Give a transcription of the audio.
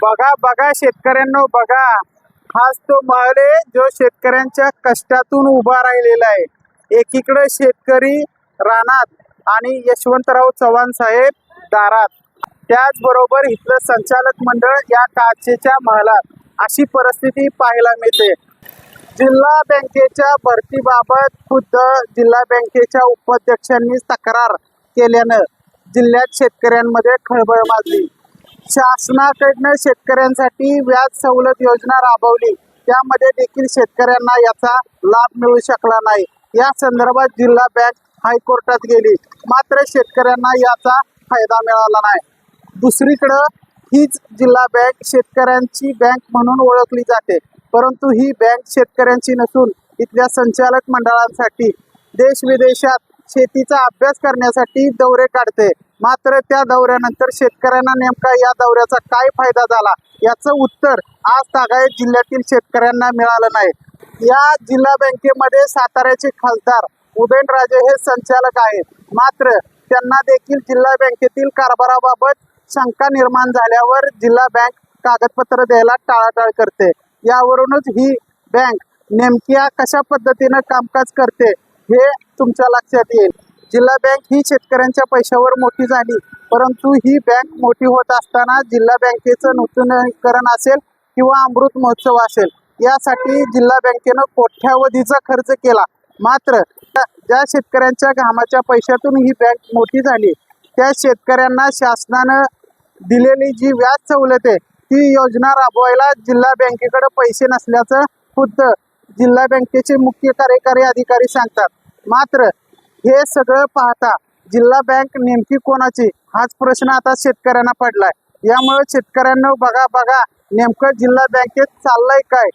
बघा बघा शेतकऱ्यांनो बघा, हाच तो महल आहे जो शेतकऱ्यांच्या कष्टातून उभा राहिलेला आहे। एकीकडे शेतकरी रानात आणि यशवंतराव चव्हाण साहेब दारात, त्याचबरोबर इथलं संचालक मंडळ या काचेच्या महलात, अशी परिस्थिती पाहायला मिळते। जिल्हा बँकेच्या भरतीबाबत खुद्द जिल्हा बँकेच्या उपाध्यक्षांनी तक्रार केल्यानं जिल्ह्यात शेतकऱ्यांमध्ये खळबळ माजली। शासनाकडनं शेतकऱ्यांसाठी व्याज सवलत योजना राबवली, त्यामध्ये देखील शेतकऱ्यांना याचा लाभ मिळू शकला नाही। या संदर्भात जिल्हा बँक हायकोर्टात गेली, मात्र शेतकऱ्यांना याचा फायदा मिळाला नाही। दुसरीकडं हीच जिल्हा बँक शेतकऱ्यांची बँक म्हणून ओळखली जाते, परंतु ही बँक शेतकऱ्यांची नसून इथल्या संचालक मंडळांसाठी देश विदेशात शेतीचा अभ्यास करण्यासाठी दौरे काढते। मात्र त्या दौऱ्यानंतर शेतकऱ्यांना नेमका या दौऱ्याचा काय फायदा झाला याचं उत्तर आज तागायत जिल्ह्यातील शेतकऱ्यांना मिळालं नाही। या जिल्हा बँकेमध्ये साताऱ्याचे खासदार उदयनराजे हे संचालक आहेत, मात्र त्यांना देखील जिल्हा बँकेतील कारभाराबाबत शंका निर्माण झाल्यावर जिल्हा बँक कागदपत्र द्यायला टाळाटाळ करते। यावरूनच ही बँक नेमक्या कशा पद्धतीनं कामकाज करते हे तुमच्या लक्षात येईल। जिल्हा बँक ही शेतकऱ्यांच्या पैशावर मोठी झाली, परंतु ही बँक मोठी होत असताना जिल्हा बँकेचं नूतनीकरण असेल किंवा अमृत महोत्सव असेल, यासाठी जिल्हा बँकेनं कोट्यावधीचा खर्च केला। मात्र ज्या शेतकऱ्यांच्या घामाच्या पैशातून ही बँक मोठी झाली, त्या शेतकऱ्यांना शासनानं दिलेली जी व्याज सवलत आहे ती योजना राबवायला जिल्हा बँकेकडे पैसे नसल्याचं खुद्द जिल्हा बँकेचे मुख्य कार्यकारी अधिकारी सांगतात। मात्र हे सगळं पाहता जिल्हा बँक नेमकी कोणाची हाच प्रश्न आता शेतकऱ्यांना पडलाय। यामुळे शेतकऱ्यांना बघा नेमकं जिल्हा बँकेत चाललंय काय